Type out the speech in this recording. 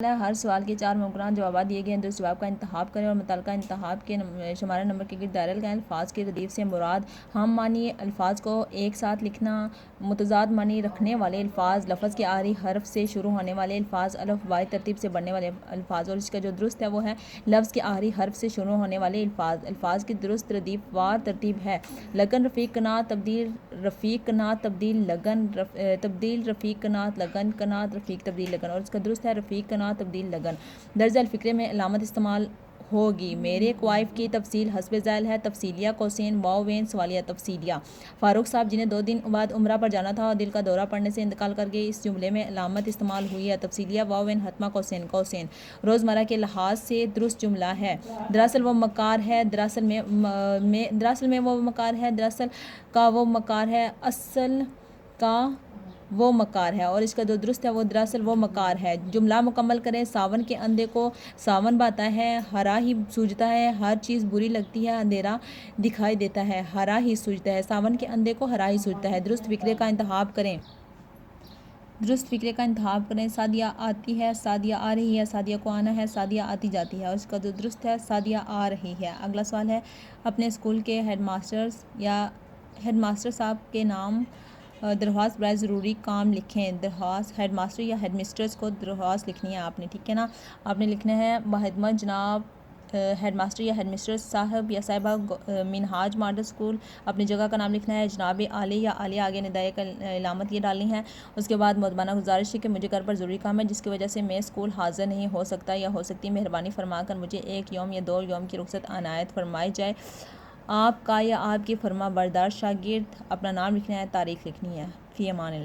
हर सवाल के 4 मुमकिन जवाब दिए गए हैं। दुरुस्त जवाब का इंतखाब करें और मुतल्लिका इंतखाब के शुमारा नंबर के गिर्द दायरा लगाएं। अल्फाज की रदीफ से मुराद हम मानी अल्फाज को एक साथ लिखना, मुतज़ाद मानी रखने वाले अल्फाज, लफ्ज़ के आखिरी हर्फ से शुरू होने वाले अल्फाज, अलफ वाई तरतीब से बढ़ने वाले अल्फाज। और इसका जो दुरुस्त है वो है लफ्ज़ के आखिरी हर्फ से शुरू होने वाले अल्फाज। अल्फाज की दुरुस्त रदीफ वार तरतीब है लगन रफ़ीक कनात तब्दील रफ़ीक कनात तब्दील लगन तब्दील रफ़ीक कनात लगन कनात रफ़ीक तब्दील लगन। और इसका दुरुस्त है रफ़ीक कनात तब्दील लगन। दर्ज अलफ़िक्रे में अलामत इस्तेमाल होगी। मेरे क्वाइफ की तफसील हस्ब ज़ैल है तफसीलिया कोसेन वाव वेन सवालिया तफसीलिया। फ़ारूक साहब जिन्हें 2 दिन बाद उम्रा पर जाना था और दिल का दौरा पड़ने से इंतकाल कर गए। इस जुमले में अलामत इस्तेमाल हुई है तफसीलिया वाव वेन हतमा कोसेन कोसेन। रोज़मर्रा के लिहाज से दुरुस्त जुमला है दरअसल वो मकार है दरअसल में वो मकार है दरअसल का वो मकार है असल का वो मकार है। और इसका जो दुरुस्त है वो दरअसल वो मकार है। जुमला मुकम्मल करें। सावन के अंधे को सावन बाता है, हरा ही सूझता है, हर चीज़ बुरी लगती है, अंधेरा दिखाई देता है, हरा ही सूझता है। सावन के अंधे को हरा ही सूझता है। दुरुस्त फिक्रे का इंतखाब करें। दुरुस्त फिक्रे का इंतखाब करें। सादिया आती है, सादिया आ रही है, सादिया को आना है, सादिया आती जाती है। और इसका जो दुरुस्त है सादिया आ रही है। अगला सवाल है अपने स्कूल के हेडमास्टर्स या हेडमास्टर साहब के नाम दरख्वास्त बराए ज़रूरी काम लिखें। दरख्वास्त हेडमास्टर या हेडमिस्ट्रेस को दरख्वास्त लिखनी है आपने, ठीक है ना। आपने लिखना है बखिदमत जनाब हेडमास्टर या हेडमिस्ट्रेस साहब या साहिबा मिनहाज मॉडल स्कूल। अपनी जगह का नाम लिखना है जनाब आली या आलिया, आगे निदाए का इलामत ये डालनी है। उसके बाद मुतबाना गुजारिश है कि मुझे घर पर ज़रूरी काम है जिसकी वजह से मैं स्कूल हाज़िर नहीं हो सकता या हो सकती, मेहरबानी फरमा कर मुझे 1 यौम या 2 यौम की रुख्सत अनायत फरमाई जाए। आपका या आपकी फरमा बरदार शागिर्द अपना नाम लिखना है, तारीख़ लिखनी है। फ़ी अमान अल्लाह।